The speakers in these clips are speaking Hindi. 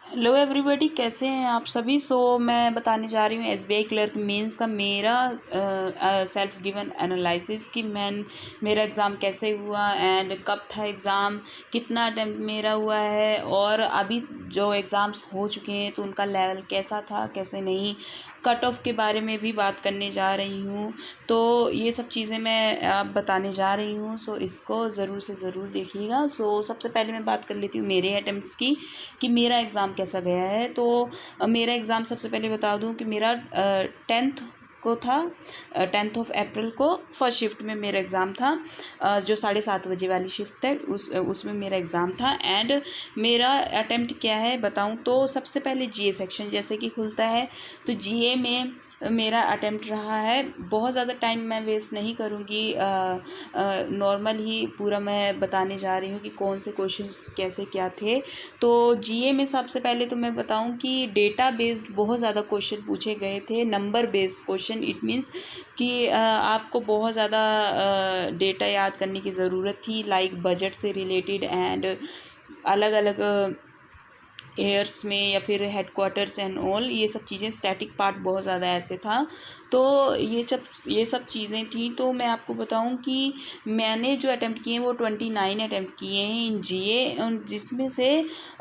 हेलो एवरीबॉडी, कैसे हैं आप सभी। मैं बताने जा रही हूँ एसबीआई क्लर्क मेंस का मेरा सेल्फ गिवन एनालिसिस कि मेरा एग्ज़ाम कैसे हुआ एंड कब था एग्ज़ाम, कितना अटेम्प्ट मेरा हुआ है और अभी जो एग्ज़ाम्स हो चुके हैं तो उनका लेवल कैसा था कैसे नहीं, कट ऑफ के बारे में भी बात करने जा रही हूँ। तो ये सब चीज़ें मैं अब बताने जा रही हूँ, इसको ज़रूर से ज़रूर देखिएगा। सबसे पहले मैं बात कर लेती हूँ मेरे अटेम्प्ट्स की कि मेरा एग्ज़ाम कैसा गया है। मेरा एग्ज़ाम सबसे पहले बता दूं कि मेरा 10th को था, 10th ऑफ अप्रैल को फर्स्ट शिफ्ट में मेरा एग्ज़ाम था, जो 7:30 बजे वाली शिफ्ट है उसमें मेरा एग्ज़ाम था। एंड मेरा अटेम्प्ट क्या है बताऊं तो सबसे पहले जीए सेक्शन जैसे कि खुलता है, तो जीए में मेरा अटेम्प्ट रहा है। बहुत ज़्यादा टाइम मैं वेस्ट नहीं करूँगी, नॉर्मल ही पूरा मैं बताने जा रही हूँ कि कौन से क्वेश्चंस कैसे क्या थे। तो जीए में सबसे पहले तो मैं बताऊं कि डेटा बेस्ड बहुत ज़्यादा क्वेश्चन पूछे गए थे, number based question. It means कि आपको बहुत ज़्यादा डेटा याद करने की ज़रूरत थी, लाइक बजट से रिलेटेड एंड अलग अलग एयर्स में या फिर हेडक्वार्टर्स एंड ऑल, ये सब चीज़ें, स्टैटिक पार्ट बहुत ज़्यादा ऐसे था। तो ये सब चीज़ें थी। तो मैं आपको बताऊं कि मैंने जो अटेम्प्ट किए हैं वो 29 अटेम्प्ट किए हैं इन जीए, जिसमें से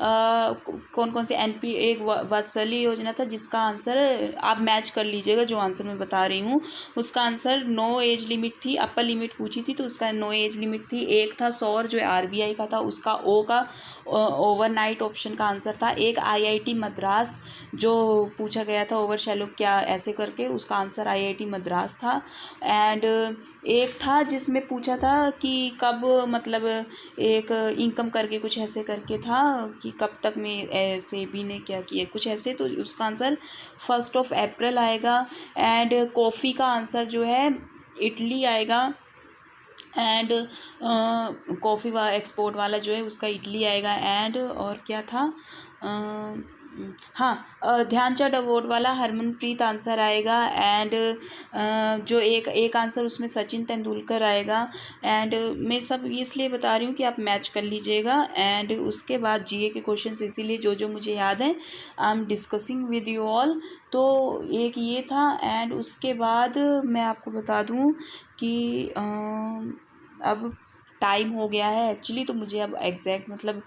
कौन कौन से एनपी एक वात्सल्य योजना था जिसका आंसर आप मैच कर लीजिएगा, जो आंसर मैं बता रही हूँ उसका आंसर नो एज लिमिट थी, अपर लिमिट पूछी थी तो उसका नो एज लिमिट थी। एक था सौर जो आरबीआई का था, उसका ओ का ओवरनाइट ऑप्शन का आंसर था। एक आईआईटी मद्रास जो पूछा गया था ओवर शैलो क्या ऐसे करके, उसका आंसर आईआईटी मद्रास था। एंड एक था जिसमें पूछा था कि कब, मतलब एक इनकम करके कुछ ऐसे करके था कि कब तक में सेबी ने क्या किया कुछ ऐसे, तो उसका आंसर 1 अप्रैल आएगा। एंड कॉफ़ी का आंसर जो है इटली आएगा। एंड कॉफ़ी एक्सपोर्ट वाला जो है उसका इटली आएगा। एंड और क्या था, हाँ, ध्यानचंद अवार्ड वाला हरमनप्रीत आंसर आएगा। एंड जो एक आंसर उसमें सचिन तेंदुलकर आएगा। एंड मैं सब इसलिए बता रही हूँ कि आप मैच कर लीजिएगा। एंड उसके बाद जीए के क्वेश्चंस इसीलिए जो जो मुझे याद है I am discussing with you all. तो एक ये था। एंड उसके बाद मैं आपको बता दूँ कि अब टाइम हो गया है एक्चुअली, तो मुझे अब एग्जैक्ट मतलब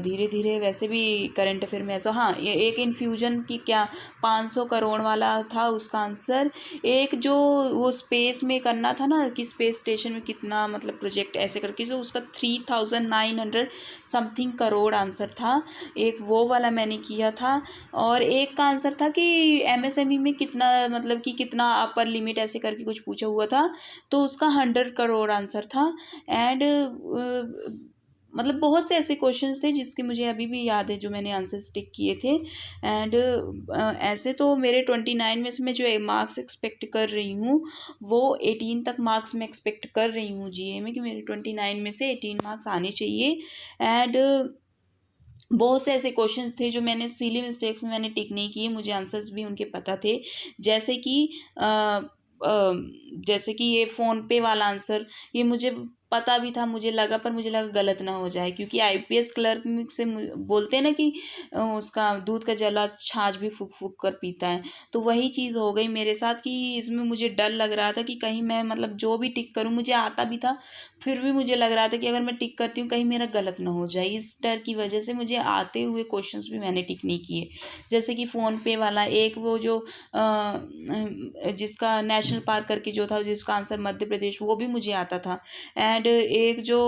धीरे धीरे वैसे भी करंट अफेयर में ऐसा, हाँ, ये एक इन्फ्यूजन की क्या 500 करोड़ वाला था उसका आंसर। एक जो वो स्पेस में करना था ना कि स्पेस स्टेशन में कितना मतलब प्रोजेक्ट ऐसे करके, जो उसका 3900 समथिंग करोड़ आंसर था, एक वो वाला मैंने किया था। और एक का आंसर था कि एमएसएमई में कितना, मतलब कि कितना अपर लिमिट ऐसे करके कुछ पूछा हुआ था, तो उसका 100 करोड़ आंसर था। एंड मतलब बहुत से ऐसे क्वेश्चंस थे जिसके मुझे अभी भी याद है जो मैंने आंसर स्टिक किए थे। एंड ऐसे तो मेरे 29 में से मैं जो मार्क्स एक्सपेक्ट कर रही हूँ वो 18 तक मार्क्स मैं एक्सपेक्ट कर रही हूँ जीए में, कि मेरे 29 में से 18 मार्क्स आने चाहिए। एंड बहुत से ऐसे क्वेश्चंस थे जो मैंने सिली मिस्टेक्स में मैंने टिक नहीं किए, मुझे आंसर्स भी उनके पता थे। जैसे कि जैसे कि ये फ़ोन पे वाला आंसर, ये मुझे पता भी था, मुझे लगा, पर मुझे लगा गलत ना हो जाए, क्योंकि आईपीएस क्लर्क से बोलते हैं ना कि उसका दूध का जला छाछ भी फूक फूक कर पीता है। तो वही चीज़ हो गई मेरे साथ कि इसमें मुझे डर लग रहा था कि कहीं मैं मतलब जो भी टिक करूँ, मुझे आता भी था, फिर भी मुझे लग रहा था कि अगर मैं टिक करती हूँ कहीं मेरा गलत ना हो जाए। इस डर की वजह से मुझे आते हुए क्वेश्चंस भी मैंने टिक नहीं किए। जैसे कि फ़ोन पे वाला, एक वो जो जिसका नेशनल पार्क करके जो था, जिसका आंसर मध्य प्रदेश, वो भी मुझे आता था। एंड एक जो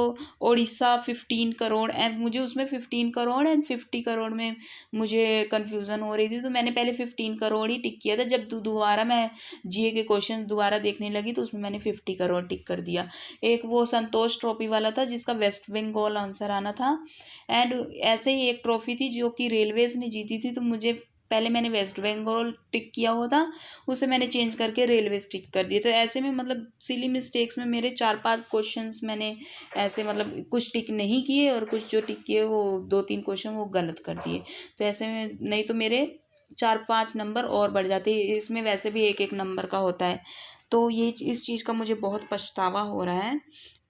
उड़ीसा 15 करोड़, एंड मुझे उसमें 15 करोड़ एंड 50 करोड़ में मुझे कन्फ्यूज़न हो रही थी, तो मैंने पहले 15 करोड़ ही टिक किया था। जब दोबारा मैं जीए के क्वेश्चन दोबारा देखने लगी तो उसमें मैंने 50 करोड़ टिक कर दिया। एक वो संतोष ट्रॉफी वाला था जिसका वेस्ट बंगाल आंसर आना था। एंड ऐसे ही एक ट्रॉफी थी जो कि रेलवेज ने जीती थी, तो मुझे पहले मैंने वेस्ट बंगाल टिक किया हुआ था, उसे मैंने चेंज करके रेलवेज टिक कर दिए। तो ऐसे में मतलब सिली मिस्टेक्स में मेरे 4-5 क्वेश्चंस मैंने ऐसे मतलब कुछ टिक नहीं किए, और कुछ जो टिक किए वो 2-3 क्वेश्चन वो गलत कर दिए। तो ऐसे में नहीं तो मेरे 4-5 नंबर और बढ़ जाते। इसमें वैसे भी एक एक नंबर का होता है, तो ये इस चीज़ का मुझे बहुत पछतावा हो रहा है।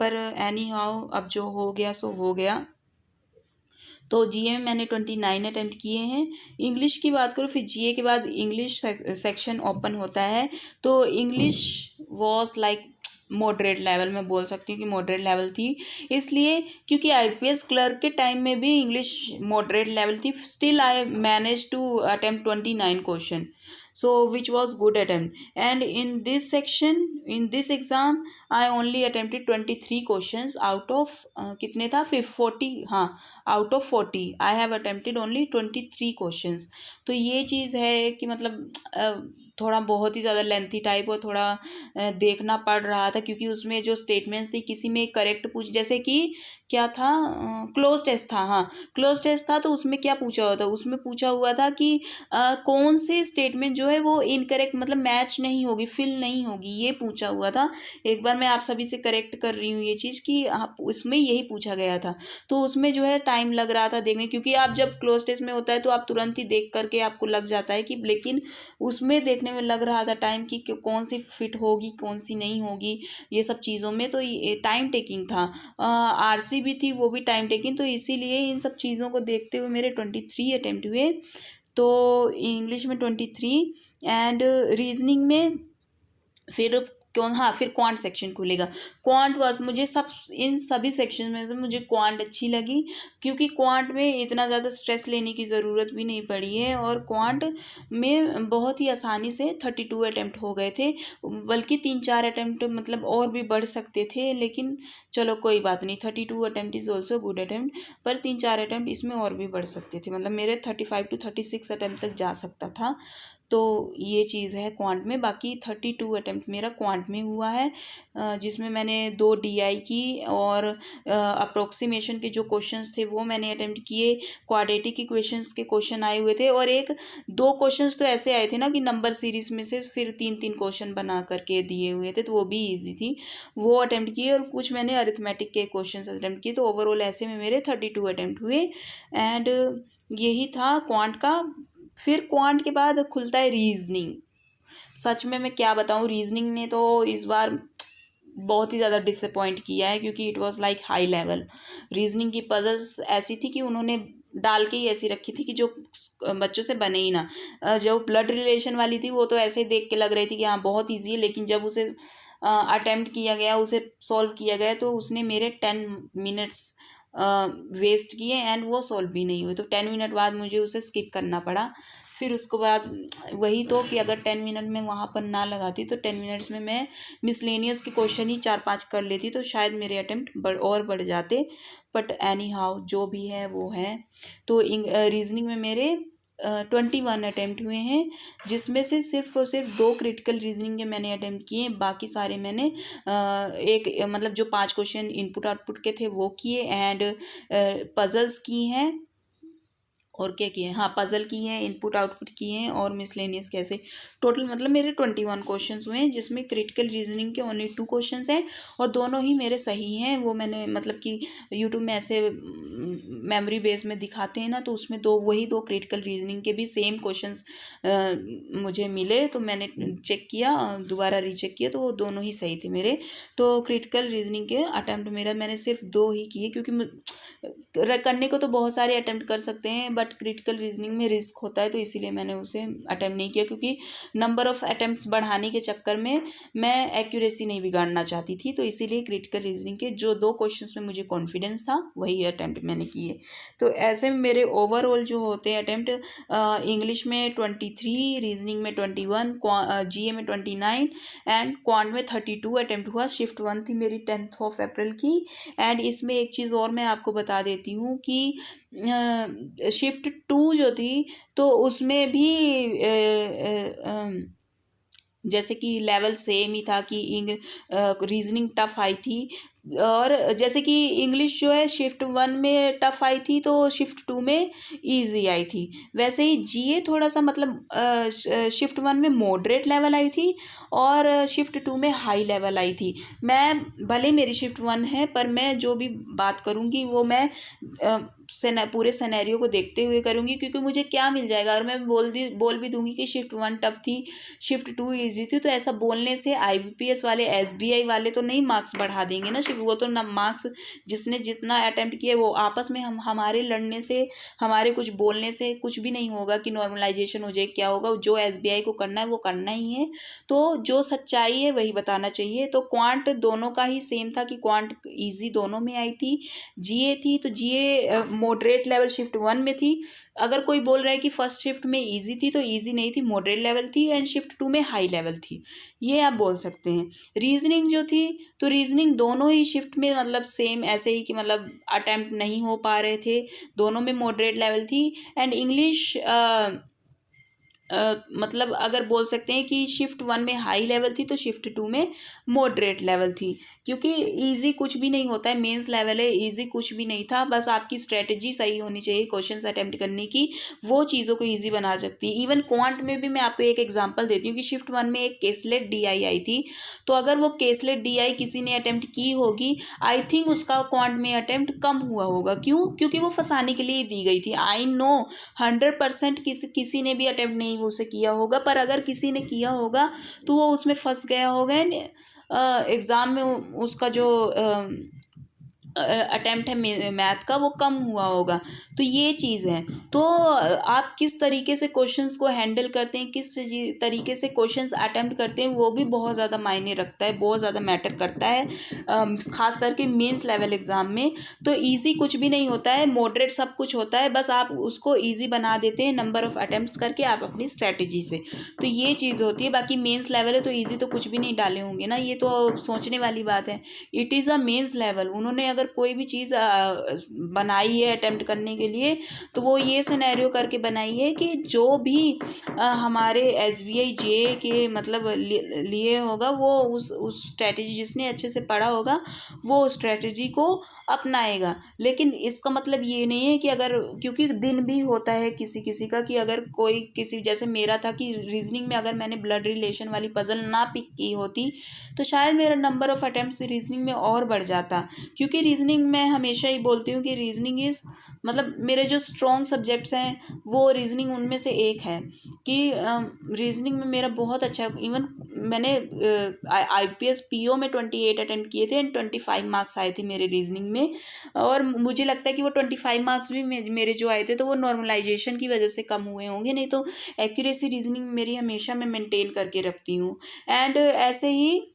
पर एनी हाउ, अब जो हो गया सो हो गया। तो जीए में मैंने 29 अटैम्प्ट किए हैं। इंग्लिश की बात करूँ, फिर जीए के बाद इंग्लिश सेक्शन ओपन होता है। तो English was like moderate level, मैं बोल सकती हूँ कि मॉडरेट लेवल थी, इसलिए क्योंकि आईपीएस क्लर्क के टाइम में भी इंग्लिश मॉडरेट लेवल थी। Still I manage to attempt 29 question, so which was good attempt. And in this section, in this exam, I only attempted 23 questions out of कितने था, 40, हाँ, out of 40 I have attempted only 23 questions. तो ये चीज़ है कि मतलब थोड़ा बहुत ही ज़्यादा लेंथी टाइप और थोड़ा देखना पड़ रहा था, क्योंकि उसमें जो स्टेटमेंट्स थी किसी में करेक्ट पूछ, जैसे कि क्या था, क्लोज टेस्ट था, हाँ क्लोज टेस्ट था, तो उसमें क्या पूछा हुआ था, उसमें पूछा हुआ था कि कौन सी स्टेटमेंट जो है वो इनकरेक्ट, मतलब मैच नहीं होगी, फिल नहीं होगी, ये पूछा हुआ था। एक बार मैं आप सभी से करेक्ट कर रही हूँ ये चीज़ कि आप उसमें यही पूछा गया था। तो उसमें जो है टाइम लग रहा था देखने, क्योंकि आप जब क्लोज टेस्ट में होता है तो आप तुरंत ही देख करके आपको लग जाता है कि, लेकिन उसमें देखने में लग रहा था टाइम कि कौन सी फिट होगी कौन सी नहीं होगी, ये सब चीज़ों में तो ये टाइम टेकिंग था। आरसी भी थी, वो भी टाइम टेकिंग, तो इसीलिए इन सब चीज़ों को देखते हुए मेरे 23 अटेम्प्ट हुए। तो इंग्लिश में 23 एंड रीजनिंग में फिर कौन, हाँ फिर क्वांट सेक्शन खुलेगा। क्वांट वाज मुझे सब, इन सभी सेक्शन में से मुझे क्वांट अच्छी लगी, क्योंकि क्वांट में इतना ज़्यादा स्ट्रेस लेने की ज़रूरत भी नहीं पड़ी है, और क्वांट में बहुत ही आसानी से 32 अटैम्प्ट हो गए थे, बल्कि 3-4 अटैम्प्ट मतलब और भी बढ़ सकते थे, लेकिन चलो कोई बात नहीं, 32 attempt is also good attempt, पर 3-4 अटैम्प्ट इसमें और भी बढ़ सकते थे, मतलब मेरे 35 to 36 अटैम्प्ट तक जा सकता था। तो ये चीज़ है क्वांट में। बाकी 32 अटैम्प्ट मेरा क्वांट में हुआ है, जिसमें मैंने 2 डीआई की, और अप्रोक्सीमेशन के जो क्वेश्चंस थे वो मैंने अटेम्प्ट किए, क्वाड्रेटिक इक्वेशंस के क्वेश्चन आए हुए थे, और 1-2 क्वेश्चंस तो ऐसे आए थे ना कि नंबर सीरीज में से फिर 3-3 क्वेश्चन बना करके दिए हुए थे, तो वो भी ईजी थी, वो अटेम्प्ट किए, और कुछ मैंने अरिथमेटिक के क्वेश्चन अटेम्प्ट किए। तो ओवरऑल ऐसे में मेरे 32 अटेम्प्ट हुए, एंड यही था क्वांट का। फिर क्वांट के बाद खुलता है रीजनिंग। सच में मैं क्या बताऊँ, रीजनिंग ने तो इस बार बहुत ही ज़्यादा डिसअपॉइंट किया है, क्योंकि it was like high level. Reasoning की पजल्स ऐसी थी कि उन्होंने डाल के ही ऐसी रखी थी कि जो बच्चों से बने ही ना। जो ब्लड रिलेशन वाली थी वो तो ऐसे ही देख के लग रही थी कि हाँ बहुत ईजी है, लेकिन जब उसे अटेम्प्ट किया गया, उसे सॉल्व किया गया, तो उसने मेरे 10 मिनट्स वेस्ट किए, एंड वो सॉल्व भी नहीं हुए। तो 10 मिनट बाद मुझे उसे स्किप करना पड़ा। फिर उसके बाद वही तो कि अगर 10 मिनट में वहाँ पर ना लगाती, तो 10 मिनट्स में मैं मिसलेनियस के क्वेश्चन ही 4-5 कर लेती, तो शायद मेरे अटेम्प्ट बढ़ जाते। बट एनी हाउ जो भी है वो है। तो रीजनिंग में मेरे 21 अटेम्प्ट हुए हैं, जिसमें से सिर्फ और सिर्फ 2 क्रिटिकल रीजनिंग के मैंने अटेम्प्ट किए, बाकी सारे मैंने मतलब जो 5 क्वेश्चन इनपुट आउटपुट के थे वो किए, एंड पजल्स की हैं, और क्या किए, हाँ पजल की हैं, इनपुट आउटपुट किए हैं, और मिसलेनियस कैसे। टोटल मतलब मेरे 21 क्वेश्चंस हुए हैं, जिसमें क्रिटिकल रीजनिंग के ओनली 2 क्वेश्चंस हैं, और दोनों ही मेरे सही हैं। वो मैंने मतलब कि यूट्यूब में ऐसे मेमोरी बेस में दिखाते हैं ना, तो उसमें वही 2 क्रिटिकल रीजनिंग के भी सेम क्वेश्चंस मुझे मिले, तो मैंने चेक किया, दोबारा रीचेक किया, तो वो दोनों ही सही थे मेरे। तो क्रिटिकल रीजनिंग के अटैम्प्ट मैंने सिर्फ 2 ही किए, क्योंकि करने को तो बहुत सारे अटेम्प्ट कर सकते हैं, बट क्रिटिकल रीजनिंग में रिस्क होता है, तो इसीलिए मैंने उसे अटेम्प्ट नहीं किया, क्योंकि नंबर ऑफ़ अटेम्प्ट्स बढ़ाने के चक्कर में मैं एक्यूरेसी नहीं बिगाड़ना चाहती थी। तो इसीलिए क्रिटिकल रीजनिंग के जो 2 क्वेश्चंस में मुझे कॉन्फिडेंस था वही अटेम्प्ट मैंने किए। तो ऐसे में मेरे ओवरऑल जो होते हैं अटेम्प्ट, इंग्लिश में 23, रीजनिंग में 21, जीए में 29, एंड क्वांट में 32 अटेम्प्ट हुआ। शिफ्ट 1 थी मेरी 10 अप्रैल की। एंड इसमें एक चीज़ और मैं आपको बता देती हूँ कि शिफ्ट 2 जो थी, तो उसमें भी जैसे कि लेवल सेम ही था कि रीजनिंग टफ आई थी, और जैसे कि इंग्लिश जो है शिफ्ट 1 में टफ आई थी, तो शिफ्ट 2 में इजी आई थी। वैसे ही जीए थोड़ा सा मतलब शिफ्ट 1 में मॉडरेट लेवल आई थी, और शिफ्ट 2 में हाई लेवल आई थी। मैं भले मेरी शिफ्ट 1 है, पर मैं जो भी बात करूँगी वो मैं पूरे सिनेरियो को देखते हुए करूँगी, क्योंकि मुझे क्या मिल जाएगा। और मैं बोल भी दूंगी कि शिफ्ट 1 टफ थी, शिफ्ट 2 ईजी थी, तो ऐसा बोलने से IBPS वाले SBI वाले तो नहीं मार्क्स बढ़ा देंगे ना शिफ्ट, वो तो ना मार्क्स जिसने जितना अटेम्प्ट किया वो आपस में हमारे लड़ने से, हमारे कुछ बोलने से कुछ भी नहीं होगा कि नॉर्मलाइजेशन हो जाए। क्या होगा, जो SBI को करना है वो करना ही है। तो जो सच्चाई है वही बताना चाहिए। तो क्वांट दोनों का ही सेम था कि क्वांट ईजी दोनों में आई थी। GA थी तो GA मॉडरेट लेवल शिफ्ट 1 में थी। अगर कोई बोल रहा है कि फर्स्ट शिफ्ट में ईजी थी, तो ईजी नहीं थी, मॉडरेट लेवल थी, एंड शिफ्ट 2 में हाई लेवल थी, ये आप बोल सकते हैं। रीजनिंग जो थी, तो रीजनिंग दोनों ही शिफ्ट में मतलब सेम ऐसे ही कि मतलब अटेम्प्ट नहीं हो पा रहे थे, दोनों में मॉडरेट लेवल थी। एंड इंग्लिश मतलब अगर बोल सकते हैं कि शिफ्ट 1 में हाई लेवल थी तो शिफ्ट 2 में मॉडरेट लेवल थी, क्योंकि इजी कुछ भी नहीं होता है, मेंस लेवल है, इजी कुछ भी नहीं था, बस आपकी स्ट्रेटजी सही होनी चाहिए क्वेश्चंस अटेम्प्ट करने की, वो चीज़ों को इजी बना सकती है। इवन क्वांट में भी मैं आपको एक एग्जांपल देती हूँ कि शिफ्ट 1 में एक केसलेट DI आई थी, तो अगर वो केसलेट DI किसी ने अटेम्प्ट की होगी, आई थिंक उसका क्वांट में अटेम्प्ट कम हुआ होगा। क्यों? क्योंकि वो फंसाने के लिए दी गई थी। आई नो 100% किसी ने भी अटेम्प्ट नहीं उसे किया होगा, पर अगर किसी ने किया होगा तो वो उसमें फंस गया होगा। एग्ज़ाम में उसका जो अटेम्प्ट है मैथ का वो कम हुआ होगा। तो ये चीज़ है। तो आप किस तरीके से क्वेश्चंस को हैंडल करते हैं, किस तरीके से क्वेश्चंस अटेम्प्ट करते हैं, वो भी बहुत ज़्यादा मायने रखता है, बहुत ज़्यादा मैटर करता है, खास करके मेंस लेवल एग्ज़ाम में। तो इजी कुछ भी नहीं होता है, मॉडरेट सब कुछ होता है, बस आप उसको इजी बना देते हैं नंबर ऑफ़ अटेम्प्ट्स करके, आप अपनी स्ट्रैटेजी से। तो ये चीज़ होती है। बाकी मेंस लेवल है तो इजी तो कुछ भी नहीं डाले होंगे ना, ये तो सोचने वाली बात है। It is a mains level. उन्होंने अगर कोई भी चीज़ बनाई है अटेम्प्ट करने के लिए, तो वो ये सिनेरियो करके बनाई है कि जो भी हमारे SBI JA के मतलब लिए होगा, वो उस स्ट्रेटजी, जिसने अच्छे से पढ़ा होगा वो स्ट्रेटजी को अपनाएगा। लेकिन इसका मतलब ये नहीं है कि अगर, क्योंकि दिन भी होता है किसी किसी का, कि अगर कोई किसी, जैसे मेरा था कि रीजनिंग में अगर मैंने ब्लड रिलेशन वाली पजल ना पिक की होती तो शायद मेरा नंबर ऑफ़ अटेम्प्ट्स रीजनिंग में और बढ़ जाता। क्योंकि रीजनिंग मैं हमेशा ही बोलती हूँ कि रीजनिंग इज़ मतलब मेरे जो स्ट्रॉन्ग सब्जेक्ट्स हैं वो रीजनिंग उनमें से एक है, कि रीजनिंग में मेरा बहुत अच्छा, इवन मैंने IPS PO में 28 अटेम्प्ट किए थे एंड 25 मार्क्स आए थे मेरे रीजनिंग में। और मुझे लगता है कि वो 25 मार्क्स भी मेरे जो आए थे तो वो नॉर्मलाइजेशन की वजह से कम हुए होंगे, नहीं तो एक्यूरेसी रीजनिंग मेरी हमेशा मैं मेंटेन करके रखती हूँ। एंड ऐसे ही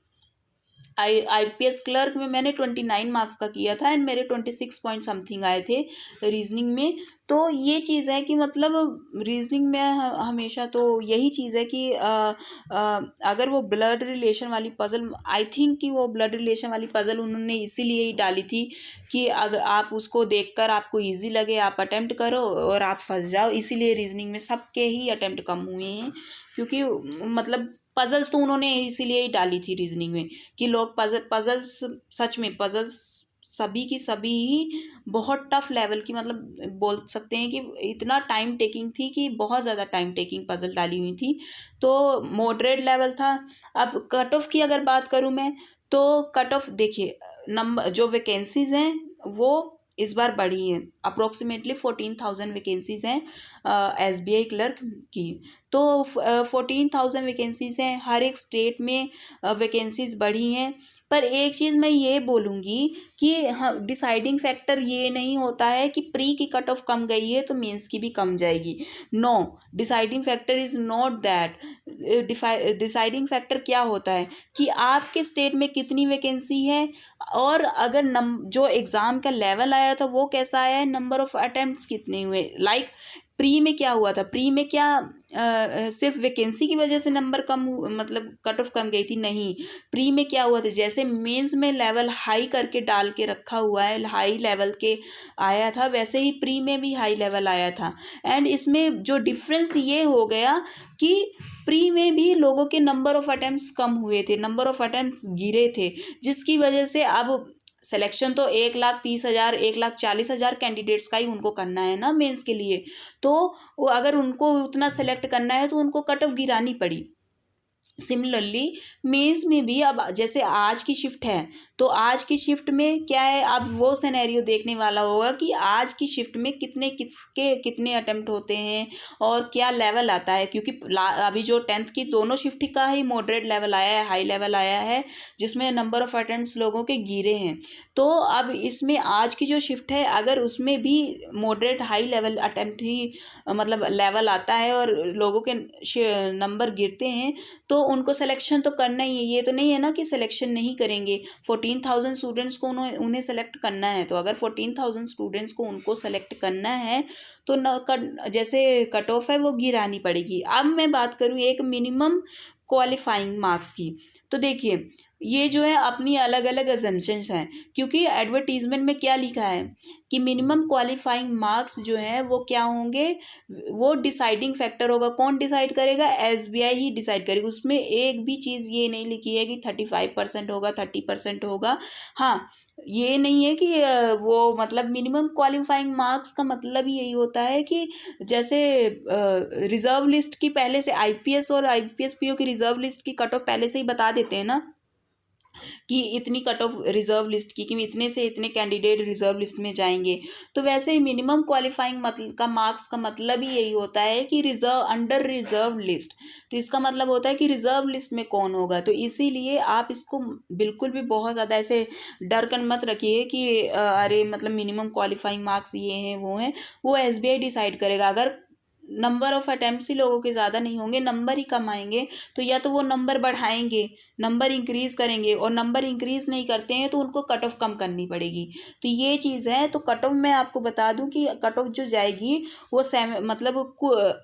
IPS क्लर्क में मैंने 29 मार्क्स का किया था एंड मेरे 26 पॉइंट समथिंग आए थे रीजनिंग में। तो ये चीज़ है कि मतलब रीजनिंग में हमेशा तो यही चीज़ है कि अगर वो ब्लड रिलेशन वाली पज़ल, आई थिंक कि वो ब्लड रिलेशन वाली पज़ल उन्होंने इसीलिए ही डाली थी कि अगर आप उसको देखकर आपको इजी लगे, आप अटेम्प्ट करो और आप फंस जाओ। इसीलिए रीजनिंग में सबके ही अटेम्प्ट कम हुए हैं, क्योंकि मतलब पजल्स तो उन्होंने इसीलिए ही डाली थी रीजनिंग में कि लोग पजल्स सच में पजल्स सभी की सभी ही बहुत टफ लेवल की, मतलब बोल सकते हैं कि इतना टाइम टेकिंग थी कि बहुत ज़्यादा टाइम टेकिंग पजल डाली हुई थी। तो मॉडरेट लेवल था। अब कट ऑफ की अगर बात करूँ मैं, तो कट ऑफ देखिए, नंबर जो वैकेंसीज़ हैं वो इस बार बढ़ी है। अप्रोक्सीमेटली 14,000 वैकेंसीज़ हैं SBI क्लर्क की। तो 14,000 वैकेंसीज़ हैं, हर एक स्टेट में वैकेंसीज़ बढ़ी हैं। पर एक चीज़ मैं ये बोलूँगी कि डिसाइडिंग फैक्टर ये नहीं होता है कि प्री की कट ऑफ कम गई है तो मेंस की भी कम जाएगी। No, deciding factor is not that. Deciding factor क्या होता है कि आपके स्टेट में कितनी वैकेंसी है, और अगर जो एग्ज़ाम का लेवल आया था वो कैसा आया है, नंबर ऑफ़ अटेम्प्ट्स कितने हुए। लाइक प्री में क्या हुआ था, प्री में क्या सिर्फ वैकेंसी की वजह से नंबर कम मतलब कट ऑफ कम गई थी? नहीं। प्री में क्या हुआ था, जैसे मेंस में लेवल हाई करके डाल के रखा हुआ है, हाई लेवल के आया था, वैसे ही प्री में भी हाई लेवल आया था। एंड इसमें जो डिफरेंस ये हो गया कि प्री में भी लोगों के नंबर ऑफ़ अटेम्प्ट्स कम हुए थे, नंबर ऑफ़ अटेम्प्ट्स गिरे थे, जिसकी वजह से अब सिलेक्शन तो 1,30,000 1,40,000 कैंडिडेट्स का ही उनको करना है ना मेंस के लिए। तो वो अगर उनको उतना सेलेक्ट करना है तो उनको कट ऑफ गिरानी पड़ी। सिमिलरली मेंस में भी अब जैसे आज की शिफ्ट है, तो आज की शिफ्ट में क्या है, अब वो सिनेरियो देखने वाला होगा कि आज की शिफ्ट में किसके कितने अटेम्प्ट होते हैं और क्या लेवल आता है, क्योंकि अभी जो 10th की दोनों शिफ्ट का ही मॉडरेट लेवल आया है, हाई लेवल आया है, जिसमें नंबर ऑफ अटेम्प्ट्स लोगों के गिरे हैं। तो अब इसमें आज की जो शिफ्ट है, अगर उसमें भी मॉडरेट हाई लेवल अटेम्प्ट ही मतलब लेवल आता है और लोगों के नंबर गिरते हैं, तो उनको सिलेक्शन तो करना ही है। ये तो नहीं है ना कि सिलेक्शन नहीं करेंगे। 14,000 स्टूडेंट्स को उन्हें सेलेक्ट करना है, तो अगर 14,000 स्टूडेंट्स को उनको सेलेक्ट करना है तो जैसे कट ऑफ है वो गिरानी पड़ेगी। अब मैं बात करूँ एक मिनिमम क्वालिफाइंग मार्क्स की, तो देखिए ये जो है अपनी अलग अलग अजम्पशंस हैं, क्योंकि एडवर्टीजमेंट में क्या लिखा है कि मिनिमम क्वालिफाइंग मार्क्स जो हैं वो क्या होंगे, वो डिसाइडिंग फैक्टर होगा। कौन डिसाइड करेगा? एसबीआई ही डिसाइड करेगी। उसमें एक भी चीज़ ये नहीं लिखी है कि 35% होगा, 30% होगा। हाँ, ये नहीं है कि वो मतलब मिनिमम क्वालिफाइंग मार्क्स का मतलब ही यही होता है कि जैसे रिजर्व लिस्ट की पहले से आईपीएस और आईपीएस पीओ की रिजर्व लिस्ट की कट ऑफ पहले से ही बता देते हैं ना कि इतनी कट ऑफ रिजर्व लिस्ट की, कि इतने से इतने कैंडिडेट रिजर्व लिस्ट में जाएंगे। तो वैसे ही मिनिमम क्वालिफाइंग मतलब का मार्क्स का मतलब ही यही होता है कि रिजर्व अंडर रिजर्व लिस्ट, तो इसका मतलब होता है कि रिजर्व लिस्ट में कौन होगा। तो इसीलिए आप इसको बिल्कुल भी बहुत ज़्यादा ऐसे डर कर मत रखिए कि अरे मतलब मिनिमम क्वालिफाइंग मार्क्स ये हैं वो हैं। वो एसबीआई डिसाइड करेगा। अगर नंबर ऑफ अटैम्प्ट्स ही लोगों के ज़्यादा नहीं होंगे, नंबर ही कम आएंगे, तो या तो वो नंबर बढ़ाएंगे, नंबर इंक्रीज़ करेंगे, और नंबर इंक्रीज़ नहीं करते हैं तो उनको कट ऑफ कम करनी पड़ेगी। तो ये चीज़ है। तो कट ऑफ मैं आपको बता दूं कि कट ऑफ जो जाएगी वो मतलब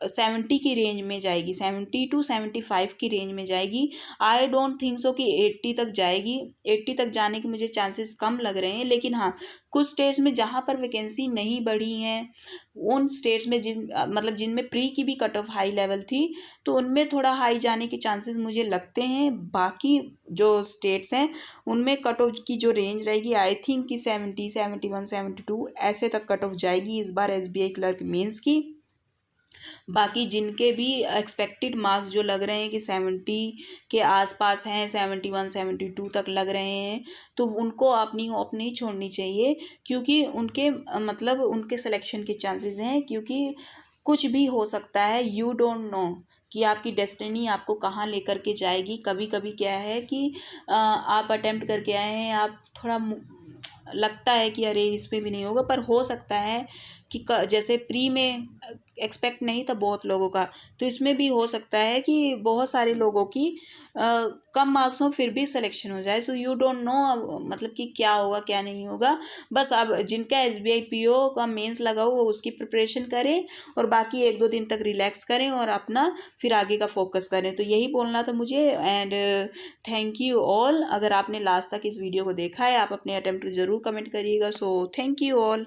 70 की रेंज में जाएगी, 70 to 75 की रेंज में जाएगी। आई डोंट थिंक सो कि 80 तक जाएगी। 80 तक जाने के मुझे चांसेस कम लग रहे हैं, लेकिन हाँ, कुछ स्टेट्स में जहाँ पर वैकेंसी नहीं बढ़ी हैं, उन स्टेट्स में मतलब जिनमें प्री की भी कट ऑफ हाई लेवल थी, तो उनमें थोड़ा हाई जाने के चांसेस मुझे लगते हैं। बाकी जो स्टेट्स हैं उनमें कट ऑफ की जो रेंज रहेगी आई थिंक कि 70, 71, 72 ऐसे तक कट ऑफ जाएगी इस बार एसबीआई क्लर्क मेंस की। बाकी जिनके भी एक्सपेक्टेड मार्क्स जो लग रहे हैं कि 70 के आसपास हैं, 71, 72 तक लग रहे हैं, तो उनको अपनी होप नहीं छोड़नी चाहिए, क्योंकि उनके मतलब उनके सिलेक्शन के चांसेस हैं। क्योंकि कुछ भी हो सकता है, यू डोंट नो कि आपकी डेस्टिनी आपको कहाँ लेकर के जाएगी। कभी कभी क्या है कि आप अटेम्प्ट करके आए हैं, आप थोड़ा लगता है कि अरे इस पे भी नहीं होगा, पर हो सकता है कि जैसे प्री में एक्सपेक्ट नहीं था बहुत लोगों का, तो इसमें भी हो सकता है कि बहुत सारे लोगों की कम मार्क्स हो फिर भी सिलेक्शन हो जाए। सो यू डोंट नो मतलब कि क्या होगा क्या नहीं होगा। बस अब जिनका एसबीआई पीओ का मेंस लगा हो वो उसकी प्रिपरेशन करें, और बाकी 1-2 दिन तक रिलैक्स करें और अपना फिर आगे का फोकस करें। तो यही बोलना था मुझे। And thank you all. अगर आपने लास्ट तक इस वीडियो को देखा है, आप अपने अटेम्प्ट ज़रूर कमेंट करिएगा। So thank you all.